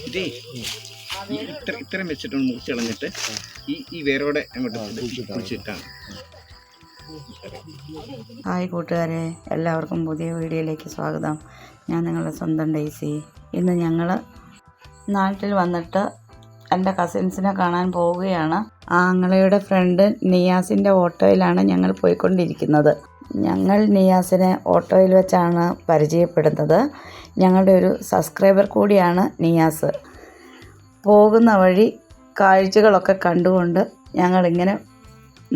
ഇതേ ഇത്രയും വെച്ചിട്ടൊന്ന് മുറിച്ച് കളഞ്ഞിട്ട് ഈ വേരോടെ അങ്ങോട്ട് കുഴിച്ചിട്ടാണ്. ഹായ് കൂട്ടുകാരെ, എല്ലാവർക്കും പുതിയ വീഡിയോയിലേക്ക് സ്വാഗതം. ഞാൻ നിങ്ങളുടെ സ്വന്തം ഡെയ്സി. ഇന്ന് ഞങ്ങൾ നാട്ടിൽ വന്നിട്ട് എൻ്റെ കസിൻസിനെ കാണാൻ പോവുകയാണ്. ആങ്ങളയുടെ ഫ്രണ്ട് നിയാസിൻ്റെ ഓട്ടോയിലാണ് ഞങ്ങൾ പോയിക്കൊണ്ടിരിക്കുന്നത്. ഞങ്ങൾ നിയാസിനെ ഓട്ടോയിൽ വെച്ചാണ് പരിചയപ്പെടുന്നത്. ഞങ്ങളുടെ ഒരു സബ്സ്ക്രൈബർ കൂടിയാണ് നിയാസ്. പോകുന്ന വഴി കാഴ്ചകളൊക്കെ കണ്ടുകൊണ്ട് ഞങ്ങളിങ്ങനെ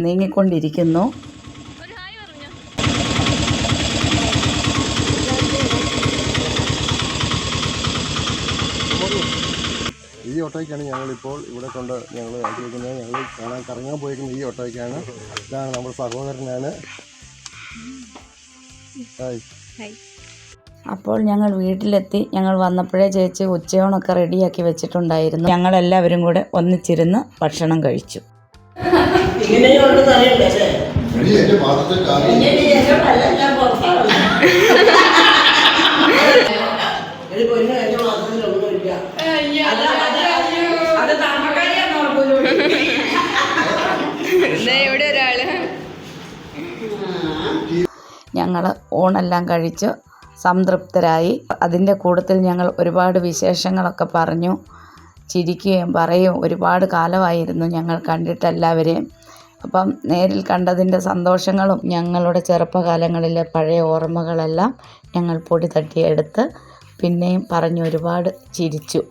നീങ്ങിക്കൊണ്ടിരിക്കുന്നു. ഈ ഓട്ടോയ്ക്കാണ് ഞങ്ങളിപ്പോൾ ഇവിടെ കൊണ്ട് ഞങ്ങൾ ആക്കിയിരിക്കുന്നത്. ഞങ്ങൾ കറങ്ങാൻ പോയിരിക്കുന്നത് ഈ ഓട്ടോയ്ക്കാണ്. ഇതാണ് നമ്മുടെ സഹോദരനാണ്. അപ്പോൾ ഞങ്ങൾ വീട്ടിലെത്തി. ഞങ്ങൾ വന്നപ്പോഴേ ചേച്ചി ഉച്ചയോണൊക്കെ റെഡിയാക്കി വെച്ചിട്ടുണ്ടായിരുന്നു. ഞങ്ങളെല്ലാവരും കൂടെ ഒന്നിച്ചിരുന്ന് ഭക്ഷണം കഴിച്ചു. ഞങ്ങൾ ഊണെല്ലാം കഴിച്ച് സംതൃപ്തരായി. അതിൻ്റെ കൂട്ടത്തിൽ ഞങ്ങൾ ഒരുപാട് വിശേഷങ്ങളൊക്കെ പറഞ്ഞു, ചിരിക്കുകയും പറയുകയും. ഒരുപാട് കാലമായിരുന്നു ഞങ്ങൾ കണ്ടിട്ടെല്ലാവരെയും. അപ്പം നേരിൽ കണ്ടതിൻ്റെ സന്തോഷങ്ങളും ഞങ്ങളുടെ ചെറുപ്പകാലങ്ങളിലെ പഴയ ഓർമ്മകളെല്ലാം ഞങ്ങൾ പൊടി തട്ടിയെടുത്ത് പിന്നെയും പറഞ്ഞു ഒരുപാട് ചിരിച്ചു.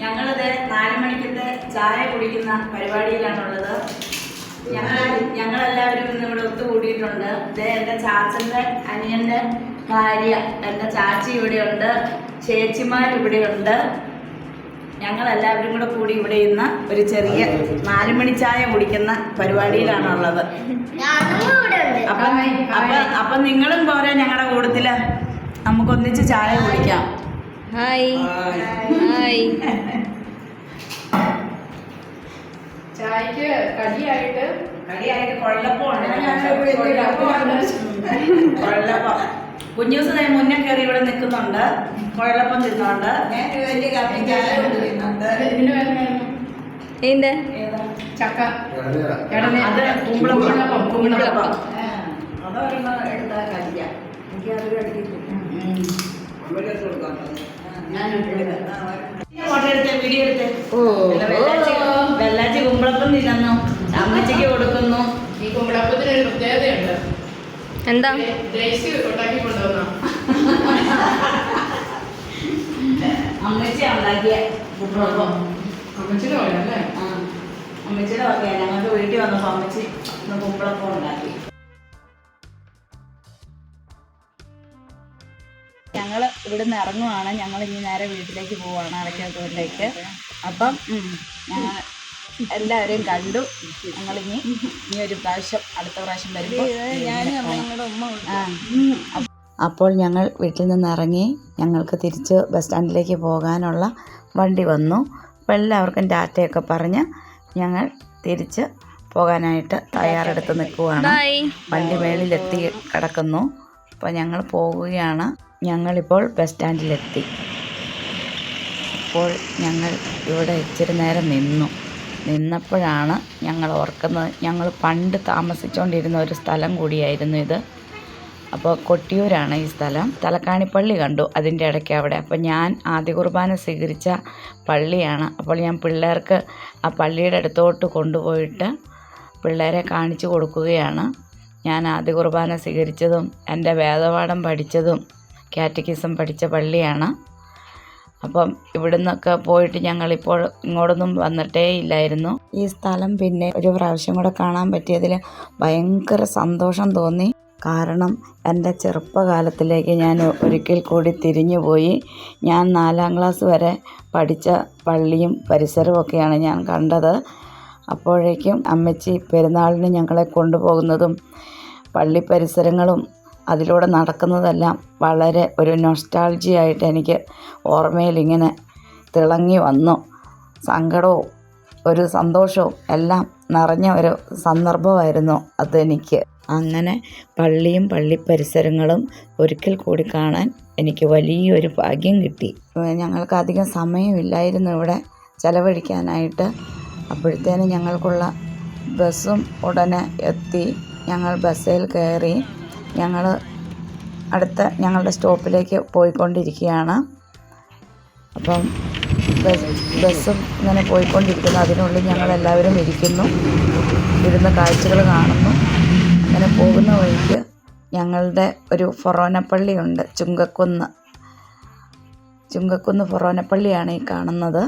ഞങ്ങളിത് 4 മണിക്കത്തെ ചായ കുടിക്കുന്ന പരിപാടിയിലാണുള്ളത്. ഞങ്ങളെല്ലാവരും ഇന്ന് ഇവിടെ ഒത്തുകൂടിയിട്ടുണ്ട്. ഇത് എൻ്റെ ചാച്ചൻ്റെ അനിയൻ്റെ ഭാര്യ, എൻ്റെ ചാച്ചി ഇവിടെയുണ്ട്, ചേച്ചിമാരിവിടെയുണ്ട്. ഞങ്ങളെല്ലാവരും കൂടെ കൂടി ഇവിടെ ഇന്ന് ഒരു ചെറിയ 4 മണി ചായ കുടിക്കുന്ന പരിപാടിയിലാണുള്ളത്. അപ്പം നിങ്ങളും പോരെ ഞങ്ങളുടെ കൂട്ടത്തില്, നമുക്കൊന്നിച്ച് ചായ കുടിക്കാം. Hi hi. ചായക്ക് കടിയായിട്ട് കൊള്ളപ്പമുണ്ട്. കൊള്ളപ്പം കുഞ്ഞൂസ് മുന്നേ കയറി ഇവിടെ നിൽക്കുന്നുണ്ട്. കൊള്ളപ്പം തിന്നുണ്ട്. എന്ത് ചക്ക അത് കുമ്പളപ്പം. കുമ്പളപ്പം അതൊരെണ്ണം എടുത്താൽ കഴിക്കാം. എനിക്ക് അതൊരു അടിക്കില്ല. വീഡിയോ എടുത്ത് വെള്ളാച്ചി കുമ്പളപ്പം തിന്നു, അമ്മച്ചിക്ക് കൊടുക്കുന്നു. ഈ കുമ്പളപ്പത്തിന് ഒരു പ്രത്യേകതയുണ്ട്. എന്താ? ഉണ്ടാക്കി കൊണ്ടുവന്ന അമ്മച്ചി ഉണ്ടാക്കിയ കുമ്പളപ്പം. അമ്മച്ചിയുടെ പോയല്ലേ? അമ്മച്ചിയുടെ വകയാ. ഞങ്ങൾക്ക് വീട്ടിൽ വന്നപ്പോൾ അമ്മച്ചി കുമ്പളപ്പം ഉണ്ടാക്കി. ഞങ്ങൾ ഇവിടുന്ന് ഇറങ്ങുവാണ്. ഞങ്ങൾ ഇനി നേരെ വീട്ടിലേക്ക് പോവുകയാണ്, അടയ്ക്കാത്തൂരിലേക്ക്. അപ്പം ഞങ്ങൾ എല്ലാവരെയും കണ്ടു. ഞങ്ങളിനി ഒരു പ്രാവശ്യം, അടുത്ത പ്രാവശ്യം വരുമ്പോൾ അപ്പോൾ ഞങ്ങൾ വീട്ടിൽ നിന്ന് ഇറങ്ങി. ഞങ്ങൾക്ക് തിരിച്ച് ബസ് സ്റ്റാൻഡിലേക്ക് പോകാനുള്ള വണ്ടി വന്നു. അപ്പോൾ എല്ലാവർക്കും ടാറ്റയൊക്കെ പറഞ്ഞ് ഞങ്ങൾ തിരിച്ച് പോകാനായിട്ട് തയ്യാറെടുത്ത് നിൽക്കുവാണ്. വണ്ടി മേളിലെത്തി കിടക്കുന്നു. അപ്പോൾ ഞങ്ങൾ പോവുകയാണ്. ഞങ്ങളിപ്പോൾ ബസ് സ്റ്റാൻഡിലെത്തി. അപ്പോൾ ഞങ്ങൾ ഇവിടെ ഇച്ചിരി നേരം നിന്നപ്പോഴാണ് ഞങ്ങൾ ഓർക്കുന്നത്, ഞങ്ങൾ പണ്ട് താമസിച്ചുകൊണ്ടിരുന്ന ഒരു സ്ഥലം കൂടിയായിരുന്നു ഇത്. അപ്പോൾ കൊട്ടിയൂരാണ് ഈ സ്ഥലം. തലക്കാണിപ്പള്ളി കണ്ടു അതിൻ്റെ ഇടയ്ക്ക് അവിടെ. അപ്പോൾ ഞാൻ ആദ്യ കുർബാന സ്വീകരിച്ച പള്ളിയാണ്. അപ്പോൾ ഞാൻ പിള്ളേർക്ക് ആ പള്ളിയുടെ അടുത്തോട്ട് കൊണ്ടുപോയിട്ട് പിള്ളേരെ കാണിച്ചു കൊടുക്കുകയാണ്. ഞാൻ ആദ്യ കുർബാന സ്വീകരിച്ചതും എൻ്റെ വേദപാഠം പഠിച്ചതും കാറ്റക്കിസം പഠിച്ച പള്ളിയാണ്. അപ്പം ഇവിടുന്നൊക്കെ പോയിട്ട് ഞങ്ങളിപ്പോൾ ഇങ്ങോട്ടൊന്നും വന്നിട്ടേ ഇല്ലായിരുന്നു. ഈ സ്ഥലം പിന്നെ ഒരു പ്രാവശ്യം കൂടെ കാണാൻ പറ്റിയതിൽ ഭയങ്കര സന്തോഷം തോന്നി. കാരണം എൻ്റെ ചെറുപ്പകാലത്തിലേക്ക് ഞാൻ ഒരിക്കൽ കൂടി തിരിഞ്ഞുപോയി. ഞാൻ 4ാം ക്ലാസ് വരെ പഠിച്ച പള്ളിയും പരിസരമൊക്കെയാണ് ഞാൻ കണ്ടത്. അപ്പോഴേക്കും അമ്മച്ചി പെരുന്നാളിന് ഞങ്ങളെ കൊണ്ടുപോകുന്നതും പള്ളി പരിസരങ്ങളും അതിലൂടെ നടക്കുന്നതെല്ലാം വളരെ ഒരു നൊസ്റ്റാൾജിയായിട്ട് എനിക്ക് ഓർമ്മയിലിങ്ങനെ തിളങ്ങി വന്നു. സങ്കടവും ഒരു സന്തോഷവും എല്ലാം നിറഞ്ഞ ഒരു സന്ദർഭമായിരുന്നു അതെനിക്ക്. അങ്ങനെ പള്ളിയും പള്ളി പരിസരങ്ങളും ഒരിക്കൽ കൂടി കാണാൻ എനിക്ക് വലിയൊരു ഭാഗ്യം കിട്ടി. ഞങ്ങൾക്ക് അധികം സമയമില്ലായിരുന്നു ഇവിടെ ചെലവഴിക്കാനായിട്ട്. അപ്പോഴത്തേനും ഞങ്ങൾക്കുള്ള ബസ്സും ഉടനെ എത്തി. ഞങ്ങൾ ബസ്സിൽ കയറി ഞങ്ങൾ അടുത്ത ഞങ്ങളുടെ സ്റ്റോപ്പിലേക്ക് പോയിക്കൊണ്ടിരിക്കുകയാണ്. അപ്പം ബസ്സും ഇങ്ങനെ പോയിക്കൊണ്ടിരിക്കുന്നു. അതിനുള്ളിൽ ഞങ്ങളെല്ലാവരും ഇരുന്ന് കാഴ്ചകൾ കാണുന്നു. അങ്ങനെ പോകുന്ന വഴിക്ക് ഞങ്ങളുടെ ഒരു ഫൊറോനപ്പള്ളിയുണ്ട്, ചുങ്കക്കുന്ന് ഫൊറോനപ്പള്ളിയാണ് ഈ കാണുന്നത്.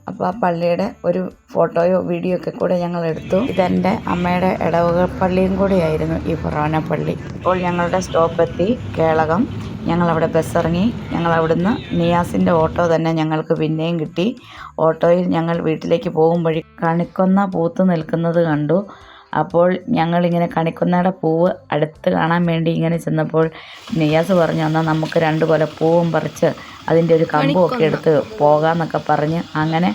അപ്പോൾ ആ പള്ളിയുടെ ഒരു ഫോട്ടോയോ വീഡിയോ ഒക്കെ കൂടെ ഞങ്ങൾ എടുത്തു. ഇതെൻ്റെ അമ്മയുടെ ഇടവക പള്ളിയും കൂടിയായിരുന്നു ഈ ഫൊറോനപ്പള്ളി. ഇപ്പോൾ ഞങ്ങളുടെ സ്റ്റോപ്പെത്തി കേളകം. ഞങ്ങളവിടെ ബസ്സിറങ്ങി. ഞങ്ങളവിടുന്ന് നിയാസിൻ്റെ ഓട്ടോ തന്നെ ഞങ്ങൾക്ക് പിന്നെയും കിട്ടി. ഓട്ടോയിൽ ഞങ്ങൾ വീട്ടിലേക്ക് പോകുമ്പോഴേ കണിക്കൊന്ന പൂത്ത് നിൽക്കുന്നത് കണ്ടു. അപ്പോൾ ഞങ്ങളിങ്ങനെ കണിക്കൊന്നയുടെ പൂവ് അടുത്ത് കാണാൻ വേണ്ടി ഇങ്ങനെ ചെന്നപ്പോൾ നിയാസ് പറഞ്ഞു, എന്നാൽ നമുക്ക് 2 കൊല പൂവും പറിച്ച് അതിൻ്റെ ഒരു കമ്പും ഒക്കെ എടുത്ത് പോകാമെന്നൊക്കെ പറഞ്ഞ് അങ്ങനെ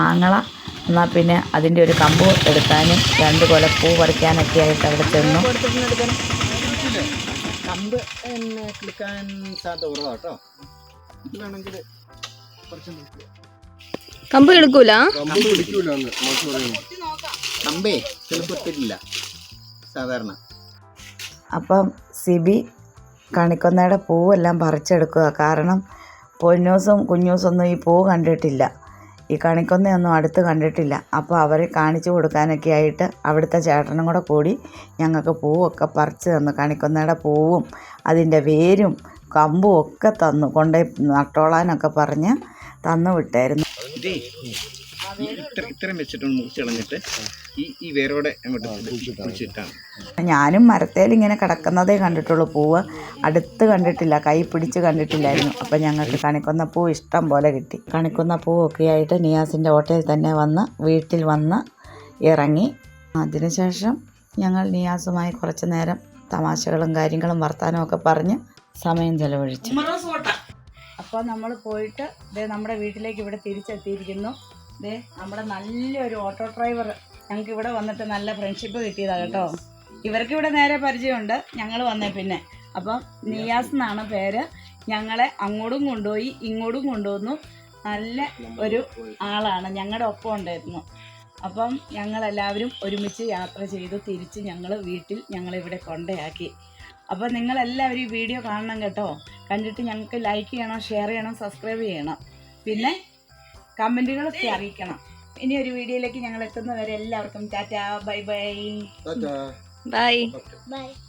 ആങ്ങള എന്നാൽ പിന്നെ അതിൻ്റെ ഒരു കമ്പ് എടുക്കാനും 2 കൊല പൂ പറിക്കാനൊക്കെ ആയിട്ട് അവിടെ ചെന്നു. കമ്പ് കിളിക്കാൻ സാധ്യത കുറവാട്ടോ. ഇതാണെങ്കിൽ കുറച്ച് കമ്പ് എടുക്കൂല, കമ്പേ ചെറുപ്പത്തില്ല സാധാരണ. അപ്പം സിബി കണിക്കൊന്നയുടെ പൂവെല്ലാം പറിച്ചെടുക്കുക. കാരണം പൊന്നൂസും കുഞ്ഞൂസൊന്നും ഈ പൂ കണ്ടിട്ടില്ല, ഈ കണിക്കൊന്നയൊന്നും അടുത്ത് കണ്ടിട്ടില്ല. അപ്പോൾ അവരെ കാണിച്ചു കൊടുക്കാനൊക്കെ ആയിട്ട് അവിടുത്തെ ചേട്ടനും കൂടെ കൂടി ഞങ്ങൾക്ക് പൂവൊക്കെ പറിച്ച് തന്നു. കണിക്കൊന്നയുടെ പൂവും അതിൻ്റെ വേരും കമ്പും ഒക്കെ തന്നു, കൊണ്ടുപോയി നട്ടോളാനൊക്കെ പറഞ്ഞ് തന്നു വിട്ടായിരുന്നു. ഇതേ ഇത്രയും വെച്ചിട്ടൊന്ന് മുറിച്ച് കളഞ്ഞിട്ട് ഈ വേരോടെ അങ്ങോട്ട് കുഴിച്ചിട്ടാണ്. ഞാനും മരത്തേൽ ഇങ്ങനെ കിടക്കുന്നതേ കണ്ടിട്ടുള്ളൂ, പൂവ് അടുത്ത് കണ്ടിട്ടില്ല, കൈ പിടിച്ച് കണ്ടിട്ടില്ലായിരുന്നു. അപ്പം ഞങ്ങൾക്ക് കണിക്കൊന്ന പൂ ഇഷ്ടം പോലെ കിട്ടി. കണിക്കൊന്ന പൂവൊക്കെ ആയിട്ട് നിയാസിൻ്റെ ഓട്ടോയിൽ തന്നെ വീട്ടിൽ വന്ന് ഇറങ്ങി. അതിനുശേഷം ഞങ്ങൾ നിയാസുമായി കുറച്ച് നേരം തമാശകളും കാര്യങ്ങളും വർത്താനമൊക്കെ പറഞ്ഞ് സമയം ചെലവഴിച്ചു. അപ്പോൾ നമ്മൾ പോയിട്ട് നമ്മുടെ വീട്ടിലേക്ക് ഇവിടെ തിരിച്ചെത്തിയിരിക്കുന്നു. നമ്മുടെ നല്ലൊരു ഓട്ടോ ഡ്രൈവർ ഞങ്ങൾക്ക് ഇവിടെ വന്നിട്ട് നല്ല ഫ്രണ്ട്ഷിപ്പ് കിട്ടിയതാണ് കേട്ടോ. ഇവർക്ക് ഇവിടെ നേരെ പരിചയമുണ്ട്, ഞങ്ങൾ വന്നേ പിന്നെ. അപ്പം നിയാസ് എന്നാണ് പേര്. ഞങ്ങളെ അങ്ങോട്ടും കൊണ്ടുപോയി ഇങ്ങോട്ടും കൊണ്ടുവന്നു. നല്ല ഒരു ആളാണ്, ഞങ്ങളുടെ ഒപ്പം ഉണ്ടായിരുന്നു. അപ്പം ഞങ്ങളെല്ലാവരും ഒരുമിച്ച് യാത്ര ചെയ്തു തിരിച്ച് ഞങ്ങൾ വീട്ടിൽ ഞങ്ങളിവിടെ കൊണ്ടയാക്കി. അപ്പോൾ നിങ്ങളെല്ലാവരും ഈ വീഡിയോ കാണണം കേട്ടോ. കണ്ടിട്ട് ഞങ്ങൾക്ക് ലൈക്ക് ചെയ്യണം, ഷെയർ ചെയ്യണം, സബ്സ്ക്രൈബ് ചെയ്യണം, പിന്നെ കമൻറ്റുകളൊക്കെ അറിയിക്കണം. ഇനി ഒരു വീഡിയോയിലേക്ക് ഞങ്ങൾ എത്തുന്നവരെ എല്ലാവർക്കും tata, bye bye. Bye. Bye.